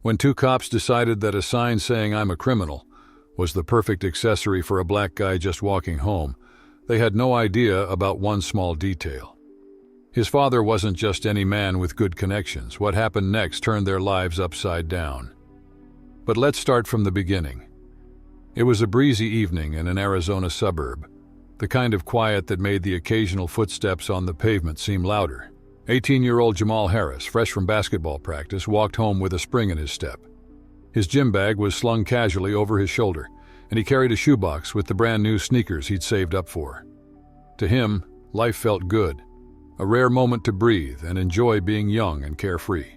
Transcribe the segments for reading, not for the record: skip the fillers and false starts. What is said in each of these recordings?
When two cops decided that a sign saying "I'm a criminal" was the perfect accessory for a black guy just walking home, they had no idea about one small detail. His father wasn't just any man with good connections. What happened next turned their lives upside down. But let's start from the beginning. It was a breezy evening in an Arizona suburb, the kind of quiet that made the occasional footsteps on the pavement seem louder. 18-year-old Jamal Harris, fresh from basketball practice, walked home with a spring in his step. His gym bag was slung casually over his shoulder, and he carried a shoebox with the brand-new sneakers he'd saved up for. To him, life felt good, a rare moment to breathe and enjoy being young and carefree.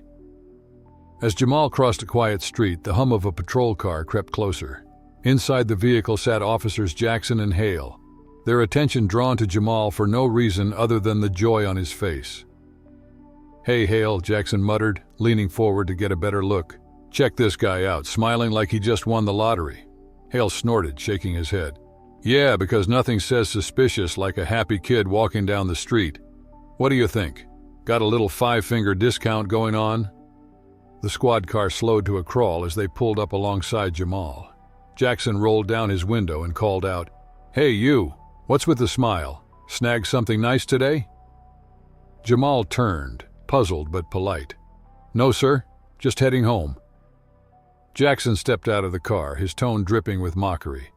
As Jamal crossed a quiet street, the hum of a patrol car crept closer. Inside the vehicle sat officers Jackson and Hale, their attention drawn to Jamal for no reason other than the joy on his face. "Hey, Hale," Jackson muttered, leaning forward to get a better look. "Check this guy out, smiling like he just won the lottery." Hale snorted, shaking his head. "Yeah, because nothing says suspicious like a happy kid walking down the street. What do you think? Got a little five-finger discount going on?" The squad car slowed to a crawl as they pulled up alongside Jamal. Jackson rolled down his window and called out, "Hey, you, what's with the smile? Snag something nice today?" Jamal turned, puzzled but polite. "No, sir, just heading home." Jackson stepped out of the car, his tone dripping with mockery.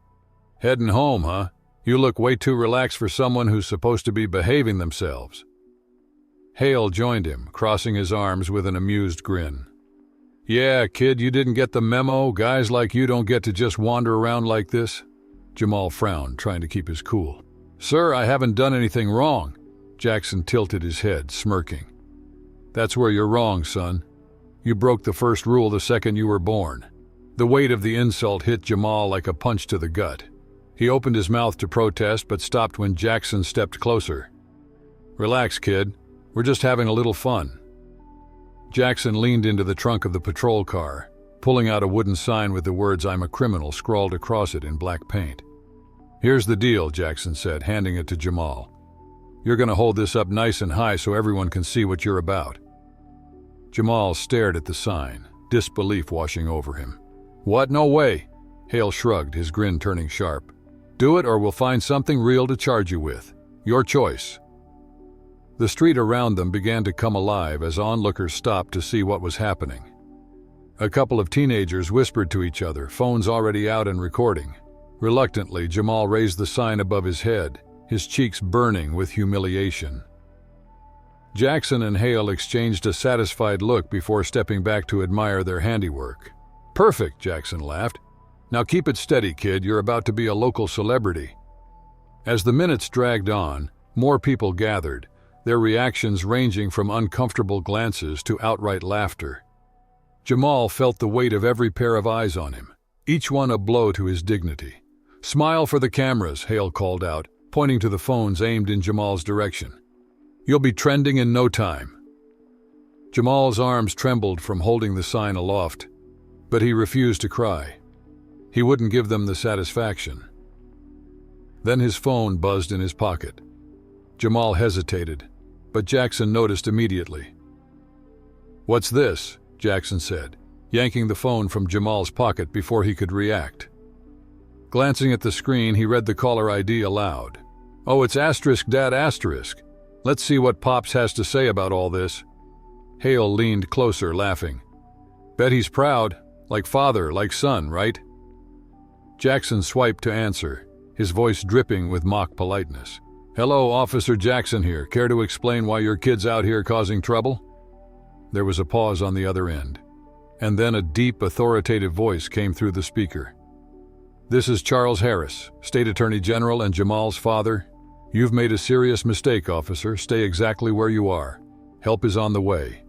"Heading home, huh? You look way too relaxed for someone who's supposed to be behaving themselves." Hale joined him, crossing his arms with an amused grin. "Yeah, kid, you didn't get the memo. Guys like you don't get to just wander around like this." Jamal frowned, trying to keep his cool. "Sir, I haven't done anything wrong." Jackson tilted his head, smirking. "That's where you're wrong, son. You broke the first rule the second you were born." The weight of the insult hit Jamal like a punch to the gut. He opened his mouth to protest but stopped when Jackson stepped closer. "Relax, kid. We're just having a little fun." Jackson leaned into the trunk of the patrol car, pulling out a wooden sign with the words "I'm a criminal" scrawled across it in black paint. "Here's the deal," Jackson said, handing it to Jamal. "You're going to hold this up nice and high so everyone can see what you're about." Jamal stared at the sign, disbelief washing over him. "What? No way!" Hale shrugged, his grin turning sharp. "Do it or we'll find something real to charge you with. Your choice." The street around them began to come alive as onlookers stopped to see what was happening. A couple of teenagers whispered to each other, phones already out and recording. Reluctantly, Jamal raised the sign above his head, his cheeks burning with humiliation. Jackson and Hale exchanged a satisfied look before stepping back to admire their handiwork. "Perfect," Jackson laughed. "Now keep it steady, kid. You're about to be a local celebrity." As the minutes dragged on, more people gathered, their reactions ranging from uncomfortable glances to outright laughter. Jamal felt the weight of every pair of eyes on him, each one a blow to his dignity. "Smile for the cameras," Hale called out, pointing to the phones aimed in Jamal's direction. "You'll be trending in no time." Jamal's arms trembled from holding the sign aloft, but he refused to cry. He wouldn't give them the satisfaction. Then his phone buzzed in his pocket. Jamal hesitated, but Jackson noticed immediately. "What's this?" Jackson said, yanking the phone from Jamal's pocket before he could react. Glancing at the screen, he read the caller ID aloud. "Oh, it's *dad*. Let's see what Pops has to say about all this." Hale leaned closer, laughing. "Bet he's proud. Like father, like son, right?" Jackson swiped to answer, his voice dripping with mock politeness. "Hello, Officer Jackson here. Care to explain why your kid's out here causing trouble?" There was a pause on the other end, and then a deep, authoritative voice came through the speaker. "This is Charles Harris, State Attorney General and Jamal's father. You've made a serious mistake, officer. Stay exactly where you are. Help is on the way."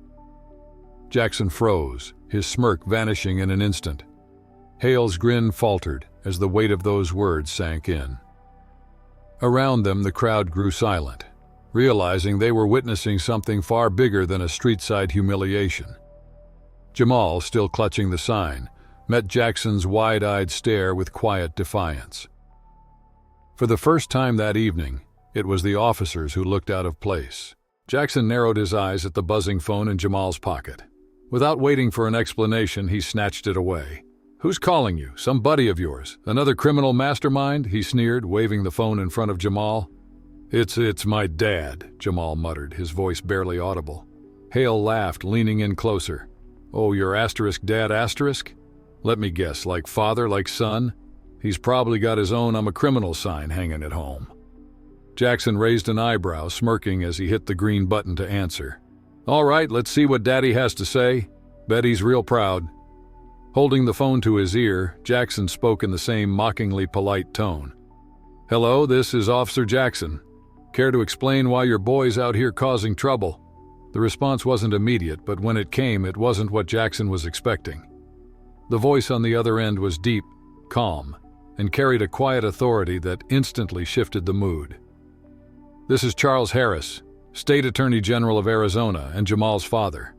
Jackson froze, his smirk vanishing in an instant. Hale's grin faltered as the weight of those words sank in. Around them, the crowd grew silent, realizing they were witnessing something far bigger than a street-side humiliation. Jamal, still clutching the sign, met Jackson's wide-eyed stare with quiet defiance. For the first time that evening, it was the officers who looked out of place. Jackson narrowed his eyes at the buzzing phone in Jamal's pocket. Without waiting for an explanation, he snatched it away. "Who's calling you? Some buddy of yours? Another criminal mastermind?" he sneered, waving the phone in front of Jamal. It's my dad," Jamal muttered, his voice barely audible. Hale laughed, leaning in closer. "Oh, your asterisk dad asterisk? Let me guess, like father, like son? He's probably got his own 'I'm a criminal' sign hanging at home." Jackson raised an eyebrow, smirking as he hit the green button to answer. "All right, let's see what Daddy has to say. Bet he's real proud." Holding the phone to his ear, Jackson spoke in the same mockingly polite tone. "Hello, this is Officer Jackson. Care to explain why your boy's out here causing trouble?" The response wasn't immediate, but when it came, it wasn't what Jackson was expecting. The voice on the other end was deep, calm, and carried a quiet authority that instantly shifted the mood. "This is Charles Harris, State Attorney General of Arizona and Jamal's father."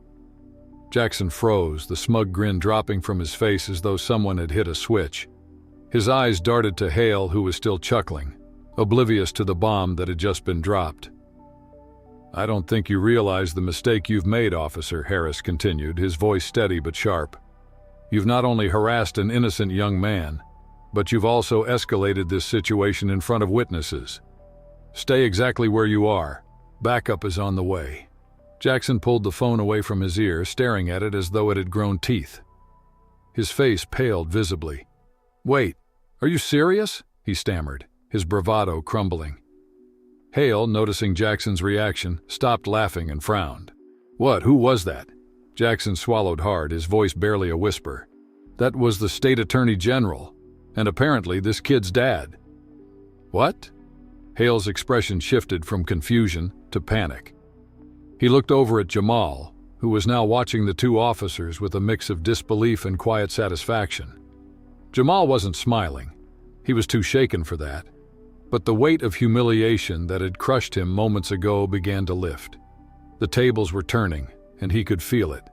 Jackson froze, the smug grin dropping from his face as though someone had hit a switch. His eyes darted to Hale, who was still chuckling, oblivious to the bomb that had just been dropped. "I don't think you realize the mistake you've made, officer," Harris continued, his voice steady but sharp. "You've not only harassed an innocent young man, but you've also escalated this situation in front of witnesses. Stay exactly where you are. Backup is on the way." Jackson pulled the phone away from his ear, staring at it as though it had grown teeth. His face paled visibly. "Wait, are you serious?" he stammered, his bravado crumbling. Hale, noticing Jackson's reaction, stopped laughing and frowned. "What? Who was that?" Jackson swallowed hard, his voice barely a whisper. "That was the State Attorney General, and apparently this kid's dad." "What?" Hale's expression shifted from confusion to panic. He looked over at Jamal, who was now watching the two officers with a mix of disbelief and quiet satisfaction. Jamal wasn't smiling. He was too shaken for that. But the weight of humiliation that had crushed him moments ago began to lift. The tables were turning, and he could feel it.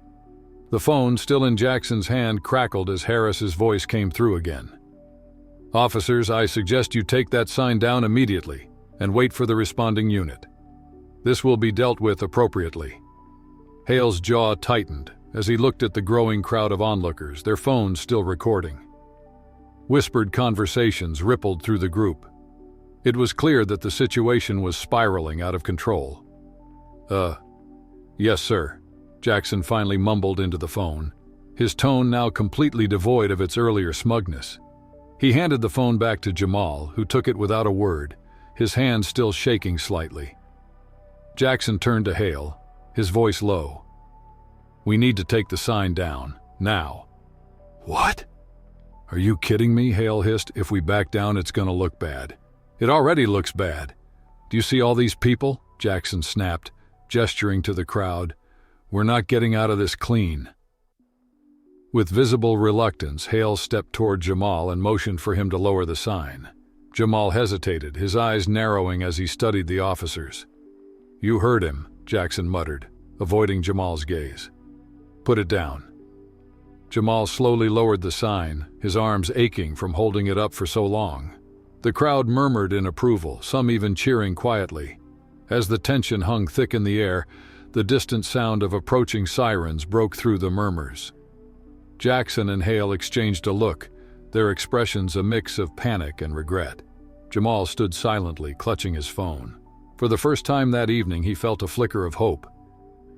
The phone, still in Jackson's hand, crackled as Harris's voice came through again. "Officers, I suggest you take that sign down immediately and wait for the responding unit. This will be dealt with appropriately." Hale's jaw tightened as he looked at the growing crowd of onlookers, their phones still recording. Whispered conversations rippled through the group. It was clear that the situation was spiraling out of control. Yes, sir," Jackson finally mumbled into the phone, his tone now completely devoid of its earlier smugness. He handed the phone back to Jamal, who took it without a word, his hand still shaking slightly. Jackson turned to Hale, his voice low. "We need to take the sign down, now." "What?" "Are you kidding me?" Hale hissed. "If we back down, it's gonna look bad. It already looks bad. Do you see all these people?" Jackson snapped, gesturing to the crowd. "We're not getting out of this clean." With visible reluctance, Hale stepped toward Jamal and motioned for him to lower the sign. Jamal hesitated, his eyes narrowing as he studied the officers. "You heard him," Jackson muttered, avoiding Jamal's gaze. "Put it down." Jamal slowly lowered the sign, his arms aching from holding it up for so long. The crowd murmured in approval, some even cheering quietly. As the tension hung thick in the air, the distant sound of approaching sirens broke through the murmurs. Jackson and Hale exchanged a look, their expressions a mix of panic and regret. Jamal stood silently, clutching his phone. For the first time that evening, he felt a flicker of hope.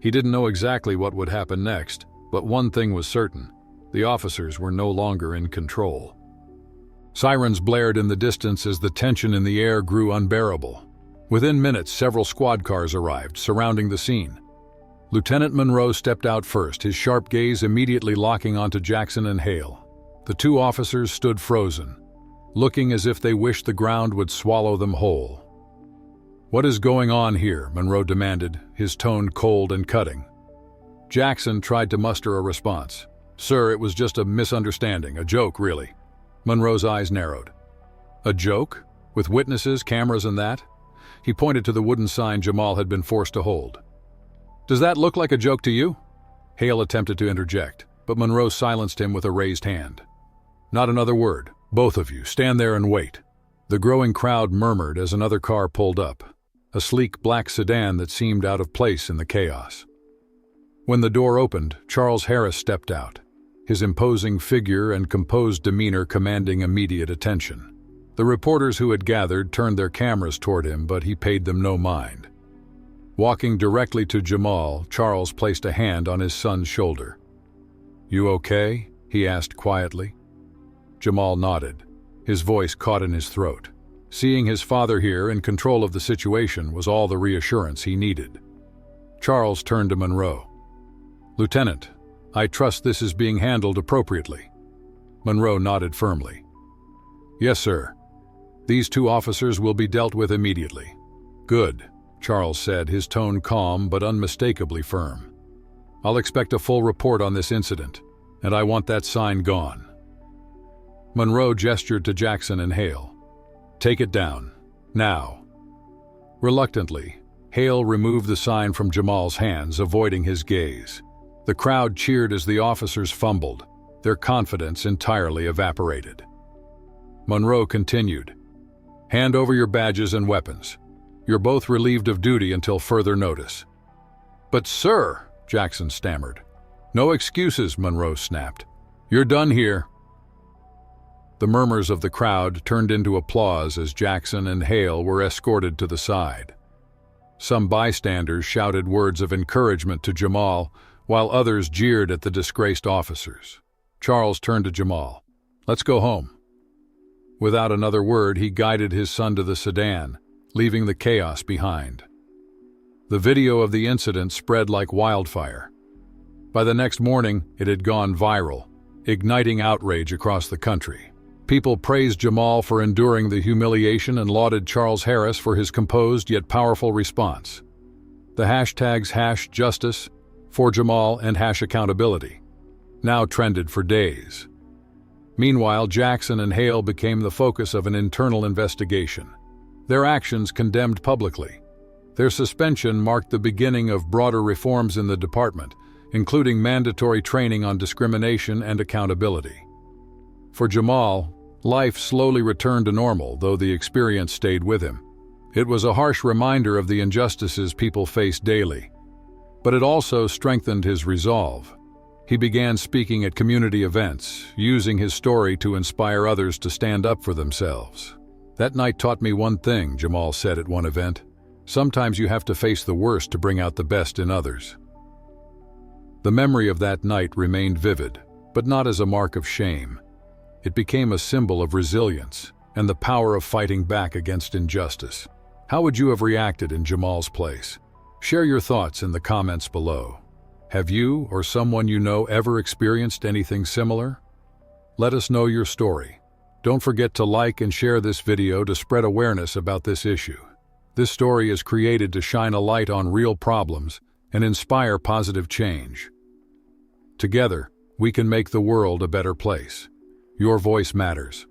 He didn't know exactly what would happen next, but one thing was certain: the officers were no longer in control. Sirens blared in the distance as the tension in the air grew unbearable. Within minutes, several squad cars arrived, surrounding the scene. Lieutenant Monroe stepped out first, his sharp gaze immediately locking onto Jackson and Hale. The two officers stood frozen, looking as if they wished the ground would swallow them whole. "What is going on here?" Monroe demanded, his tone cold and cutting. Jackson tried to muster a response. "Sir, it was just a misunderstanding, a joke, really." Monroe's eyes narrowed. "A joke? With witnesses, cameras, and that?" He pointed to the wooden sign Jamal had been forced to hold. "Does that look like a joke to you?" Hale attempted to interject, but Monroe silenced him with a raised hand. "Not another word. Both of you, stand there and wait." The growing crowd murmured as another car pulled up, a sleek black sedan that seemed out of place in the chaos. When the door opened, Jamal Harris stepped out, his imposing figure and composed demeanor commanding immediate attention. The reporters who had gathered turned their cameras toward him, but he paid them no mind. Walking directly to Jamal, Charles placed a hand on his son's shoulder. "You okay?" he asked quietly. Jamal nodded, his voice caught in his throat. Seeing his father here in control of the situation was all the reassurance he needed. Charles turned to Monroe. "Lieutenant, I trust this is being handled appropriately." Monroe nodded firmly. "Yes, sir. These two officers will be dealt with immediately." "Good," Charles said, his tone calm but unmistakably firm. "I'll expect a full report on this incident, and I want that sign gone." Monroe gestured to Jackson and Hale. "Take it down. Now." Reluctantly, Hale removed the sign from Jamal's hands, avoiding his gaze. The crowd cheered as the officers fumbled, their confidence entirely evaporated. Monroe continued, "Hand over your badges and weapons. You're both relieved of duty until further notice." "But sir," Jackson stammered. "No excuses," Monroe snapped. "You're done here." The murmurs of the crowd turned into applause as Jackson and Hale were escorted to the side. Some bystanders shouted words of encouragement to Jamal, while others jeered at the disgraced officers. Charles turned to Jamal. "Let's go home." Without another word, he guided his son to the sedan, leaving the chaos behind. The video of the incident spread like wildfire. By the next morning, it had gone viral, igniting outrage across the country. People praised Jamal for enduring the humiliation and lauded Jamal Harris for his composed yet powerful response. The hashtags #justice for Jamal and #accountability now trended for days. Meanwhile, Jackson and Hale became the focus of an internal investigation. Their actions condemned publicly. Their suspension marked the beginning of broader reforms in the department, including mandatory training on discrimination and accountability. For Jamal, life slowly returned to normal, though the experience stayed with him. It was a harsh reminder of the injustices people face daily, but it also strengthened his resolve. He began speaking at community events, using his story to inspire others to stand up for themselves. "That night taught me one thing," Jamal said at one event. "Sometimes you have to face the worst to bring out the best in others." The memory of that night remained vivid, but not as a mark of shame. It became a symbol of resilience and the power of fighting back against injustice. How would you have reacted in Jamal's place? Share your thoughts in the comments below. Have you or someone you know ever experienced anything similar? Let us know your story. Don't forget to like and share this video to spread awareness about this issue. This story is created to shine a light on real problems and inspire positive change. Together, we can make the world a better place. Your voice matters.